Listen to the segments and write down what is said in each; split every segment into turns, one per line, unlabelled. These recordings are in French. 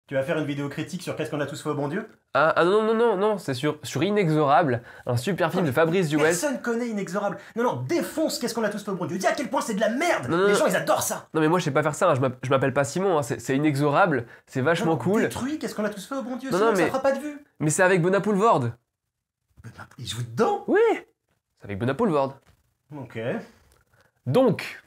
Tu vas faire une vidéo critique sur Qu'est-ce qu'on a tous fait au bon Dieu?
Ah non, c'est sur Inexorable, un super film de Fabrice Duel.
Personne connaît Inexorable. Non, défonce Qu'est-ce qu'on a tous fait au bon Dieu. Dis à quel point c'est de la merde.
Non,
Les gens, ils adorent ça.
Non mais moi je sais pas faire ça, hein. Je m'appelle pas Simon, hein. C'est Inexorable, c'est vachement cool.
Détruis Qu'est-ce qu'on a tous fait au bon Dieu,
Non,
sinon
non,
ça
mais-
fera pas de vue.
Mais c'est avec Benoît Poelvoorde.
Il joue dedans?
Oui, c'est avec Benoît Poelvoorde.
Ok.
Donc...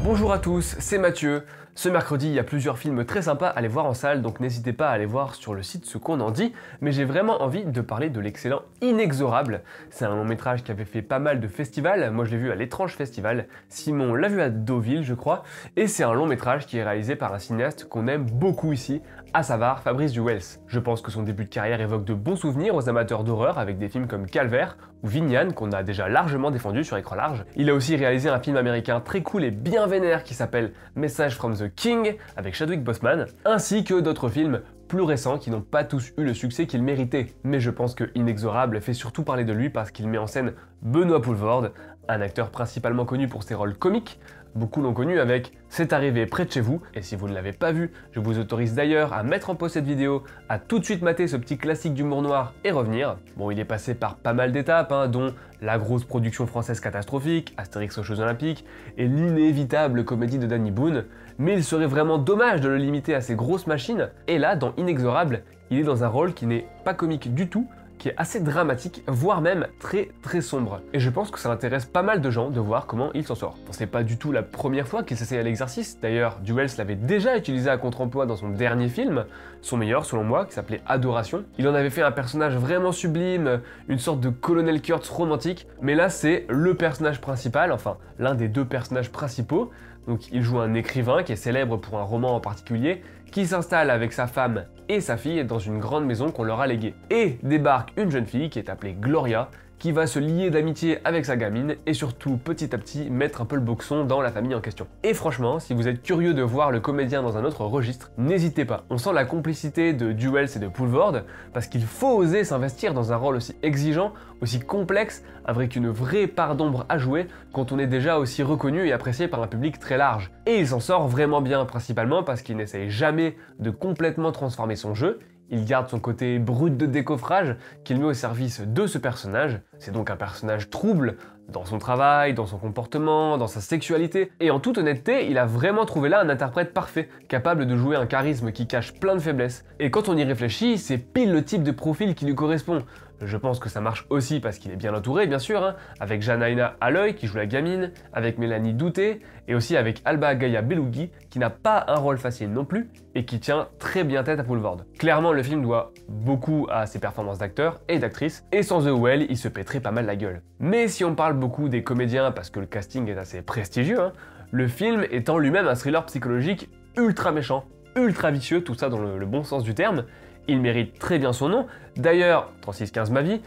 Bonjour à tous, c'est Mathieu. Ce mercredi, il y a plusieurs films très sympas à aller voir en salle, donc n'hésitez pas à aller voir sur le site ce qu'on en dit, mais j'ai vraiment envie de parler de l'excellent Inexorable. C'est un long métrage qui avait fait pas mal de festivals, moi je l'ai vu à l'Étrange Festival, Simon l'a vu à Deauville je crois, et c'est un long métrage qui est réalisé par un cinéaste qu'on aime beaucoup ici, à savoir Fabrice Duel. Je pense que son début de carrière évoque de bons souvenirs aux amateurs d'horreur avec des films comme Calvaire ou Vignane qu'on a déjà largement défendu sur écran large. Il a aussi réalisé un film américain très cool et bien vénère qui s'appelle Message from the King avec Chadwick Boseman, ainsi que d'autres films plus récents qui n'ont pas tous eu le succès qu'ils méritaient. Mais je pense que Inexorable fait surtout parler de lui parce qu'il met en scène Benoît Poelvoorde, un acteur principalement connu pour ses rôles comiques. Beaucoup l'ont connu avec C'est arrivé près de chez vous, et si vous ne l'avez pas vu, je vous autorise d'ailleurs à mettre en pause cette vidéo, à tout de suite mater ce petit classique d'humour noir et revenir. Bon, il est passé par pas mal d'étapes, dont la grosse production française catastrophique, Astérix aux Jeux Olympiques, et l'inévitable comédie de Danny Boone, mais il serait vraiment dommage de le limiter à ces grosses machines, et là, dans Inexorable, il est dans un rôle qui n'est pas comique du tout, qui est assez dramatique, voire même très sombre. Et je pense que ça intéresse pas mal de gens de voir comment il s'en sort. Bon, c'est pas du tout la première fois qu'il s'essaye à l'exercice, d'ailleurs Duel l'avait déjà utilisé à contre-emploi dans son dernier film, son meilleur selon moi, qui s'appelait Adoration. Il en avait fait un personnage vraiment sublime, une sorte de colonel Kurtz romantique, mais là c'est le personnage principal, enfin l'un des deux personnages principaux. Donc il joue un écrivain qui est célèbre pour un roman en particulier, qui s'installe avec sa femme et sa fille dans une grande maison qu'on leur a léguée. Et débarque une jeune fille qui est appelée Gloria, qui va se lier d'amitié avec sa gamine et surtout petit à petit mettre un peu le boxon dans la famille en question. Et franchement, si vous êtes curieux de voir le comédien dans un autre registre, n'hésitez pas. On sent la complicité de Duel et de Poelvoorde parce qu'il faut oser s'investir dans un rôle aussi exigeant, aussi complexe, avec une vraie part d'ombre à jouer quand on est déjà aussi reconnu et apprécié par un public très large. Et il s'en sort vraiment bien, principalement parce qu'il n'essaye jamais de complètement transformer son jeu. Il garde son côté brut de décoffrage qu'il met au service de ce personnage. C'est donc un personnage trouble dans son travail, dans son comportement, dans sa sexualité. Et en toute honnêteté, il a vraiment trouvé là un interprète parfait, capable de jouer un charisme qui cache plein de faiblesses. Et quand on y réfléchit, c'est pile le type de profil qui lui correspond. Je pense que ça marche aussi parce qu'il est bien entouré, bien sûr, avec Janaïna Alloy qui joue la gamine, avec Mélanie Douté, et aussi avec Alba Gaia Belougui, qui n'a pas un rôle facile non plus, et qui tient très bien tête à Poelvoorde. Clairement, le film doit beaucoup à ses performances d'acteurs et d'actrices, et sans eux ou elles, il se pèterait pas mal la gueule. Mais si on parle beaucoup des comédiens parce que le casting est assez prestigieux, le film est en lui-même un thriller psychologique ultra méchant, ultra vicieux, tout ça dans le bon sens du terme. Il mérite très bien son nom. D'ailleurs, 3615 ma vie,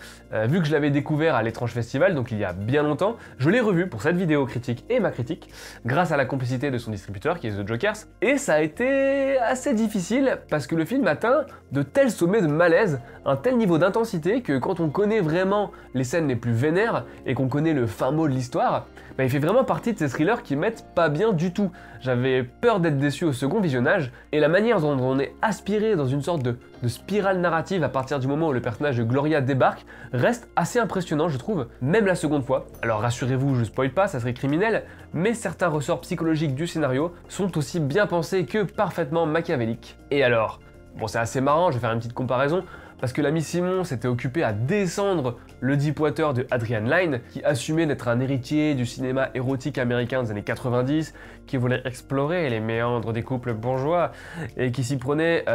vu que je l'avais découvert à l'Étrange Festival, donc il y a bien longtemps, je l'ai revu pour cette vidéo critique et ma critique, grâce à la complicité de son distributeur qui est The Jokers, et ça a été assez difficile parce que le film atteint de tels sommets de malaise, un tel niveau d'intensité que quand on connaît vraiment les scènes les plus vénères et qu'on connaît le fin mot de l'histoire, il fait vraiment partie de ces thrillers qui mettent pas bien du tout. J'avais peur d'être déçu au second visionnage, et la manière dont on est aspiré dans une sorte de spirale narrative à partir du moment où le personnage de Gloria débarque reste assez impressionnant je trouve, même la seconde fois. Alors rassurez-vous, je spoil pas, ça serait criminel, mais certains ressorts psychologiques du scénario sont aussi bien pensés que parfaitement machiavéliques. Et alors, bon c'est assez marrant, je vais faire une petite comparaison, parce que l'ami Simon s'était occupé à descendre le Deepwater de Adrian Lyne, qui assumait d'être un héritier du cinéma érotique américain des années 90, qui voulait explorer les méandres des couples bourgeois, et qui s'y prenait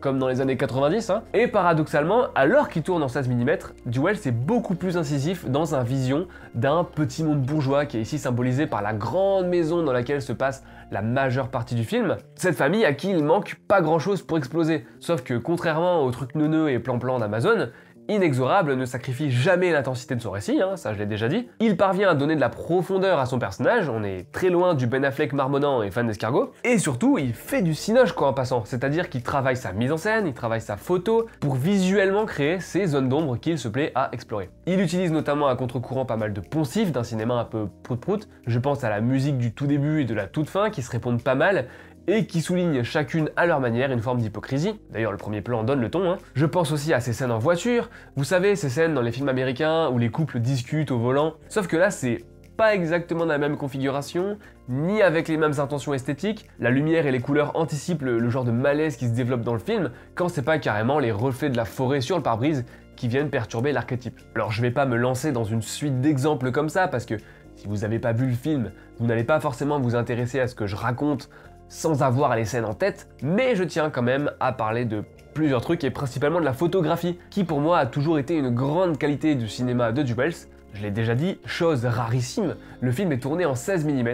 comme dans les années 90. Et paradoxalement, alors qu'il tourne en 16 mm, Duel est beaucoup plus incisif dans un vision d'un petit monde bourgeois, qui est ici symbolisé par la grande maison dans laquelle se passe la majeure partie du film. Cette famille à qui il manque pas grand chose pour exploser, sauf que contrairement aux trucs neuneux et plan-plan d'Amazon, Inexorable ne sacrifie jamais l'intensité de son récit, hein, ça je l'ai déjà dit. Il parvient à donner de la profondeur à son personnage, on est très loin du Ben Affleck marmonnant et fan d'escargot. Et surtout, il fait du cinoche quoi en passant, c'est-à-dire qu'il travaille sa mise en scène, il travaille sa photo pour visuellement créer ces zones d'ombre qu'il se plaît à explorer. Il utilise notamment à contre-courant pas mal de poncifs d'un cinéma un peu prout-prout. Je pense à la musique du tout début et de la toute fin qui se répondent pas mal et qui soulignent chacune à leur manière une forme d'hypocrisie. D'ailleurs, le premier plan donne le ton. Hein. Je pense aussi à ces scènes en voiture. Vous savez, ces scènes dans les films américains où les couples discutent au volant. Sauf que là, c'est pas exactement dans la même configuration, ni avec les mêmes intentions esthétiques. La lumière et les couleurs anticipent le genre de malaise qui se développe dans le film, quand c'est pas carrément les reflets de la forêt sur le pare-brise qui viennent perturber l'archétype. Alors je vais pas me lancer dans une suite d'exemples comme ça, parce que si vous avez pas vu le film, vous n'allez pas forcément vous intéresser à ce que je raconte sans avoir les scènes en tête, mais je tiens quand même à parler de plusieurs trucs et principalement de la photographie, qui pour moi a toujours été une grande qualité du cinéma de Wells. Je l'ai déjà dit, chose rarissime, le film est tourné en 16 mm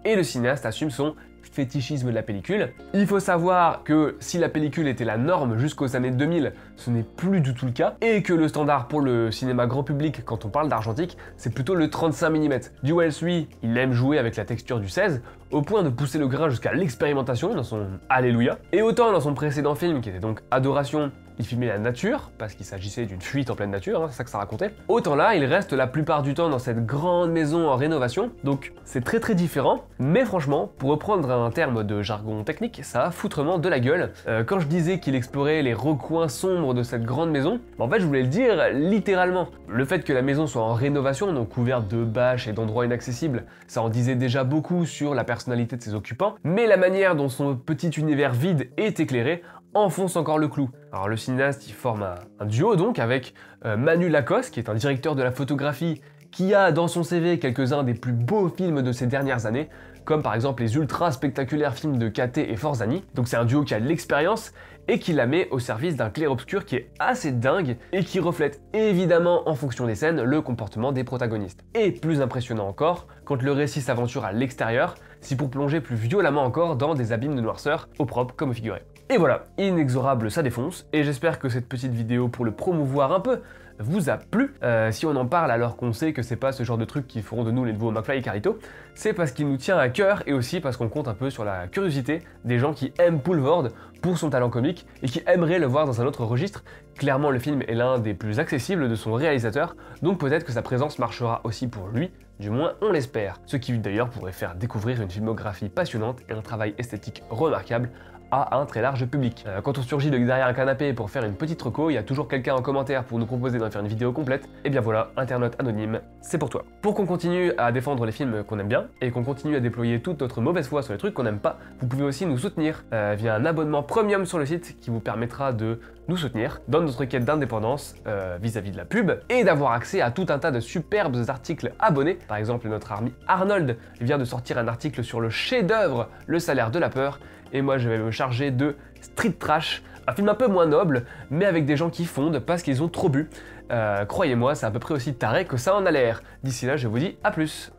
et le cinéaste assume son fétichisme de la pellicule. Il faut savoir que si la pellicule était la norme jusqu'aux années 2000, ce n'est plus du tout le cas, et que le standard pour le cinéma grand public quand on parle d'argentique, c'est plutôt le 35 mm. Wells, lui, il aime jouer avec la texture du 16, au point de pousser le grain jusqu'à l'expérimentation dans son Alléluia. Et autant dans son précédent film, qui était donc Adoration, il filmait la nature, parce qu'il s'agissait d'une fuite en pleine nature, hein, c'est ça que ça racontait. Autant là, il reste la plupart du temps dans cette grande maison en rénovation, donc c'est très différent, mais franchement, pour reprendre un terme de jargon technique, ça a foutrement de la gueule. Quand je disais qu'il explorait les recoins sombres de cette grande maison, en fait je voulais le dire littéralement. Le fait que la maison soit en rénovation, donc couverte de bâches et d'endroits inaccessibles, ça en disait déjà beaucoup sur la personnalité de ses occupants, mais la manière dont son petit univers vide est éclairé enfonce encore le clou. Alors le cinéaste il forme un duo donc avec Manu Lacoste qui est un directeur de la photographie qui a dans son CV quelques-uns des plus beaux films de ces dernières années, comme par exemple les ultra spectaculaires films de Katé et Forzani. Donc c'est un duo qui a de l'expérience et qui la met au service d'un clair-obscur qui est assez dingue et qui reflète évidemment en fonction des scènes le comportement des protagonistes. Et plus impressionnant encore, quand le récit s'aventure à l'extérieur, c'est pour plonger plus violemment encore dans des abîmes de noirceur, au propre comme au figuré. Et voilà, Inexorable ça défonce, et j'espère que cette petite vidéo pour le promouvoir un peu vous a plu. Si on en parle alors qu'on sait que c'est pas ce genre de trucs qui feront de nous les nouveaux McFly et Carlito, c'est parce qu'il nous tient à cœur et aussi parce qu'on compte un peu sur la curiosité des gens qui aiment Paul Vord pour son talent comique et qui aimeraient le voir dans un autre registre. Clairement le film est l'un des plus accessibles de son réalisateur, donc peut-être que sa présence marchera aussi pour lui, du moins on l'espère. Ce qui d'ailleurs pourrait faire découvrir une filmographie passionnante et un travail esthétique remarquable à un très large public. Quand on surgit de derrière un canapé pour faire une petite reco, il y a toujours quelqu'un en commentaire pour nous proposer d'en faire une vidéo complète, et bien voilà, internaute anonyme, c'est pour toi. Pour qu'on continue à défendre les films qu'on aime bien, et qu'on continue à déployer toute notre mauvaise foi sur les trucs qu'on n'aime pas, vous pouvez aussi nous soutenir via un abonnement premium sur le site qui vous permettra de nous soutenir dans notre quête d'indépendance vis-à-vis de la pub, et d'avoir accès à tout un tas de superbes articles abonnés. Par exemple, notre ami Arnold vient de sortir un article sur le chef-d'œuvre Le Salaire de la Peur, et moi je vais me charger de Street Trash, un film un peu moins noble, mais avec des gens qui fondent parce qu'ils ont trop bu. Croyez-moi, c'est à peu près aussi taré que ça en a l'air. D'ici là, je vous dis à plus.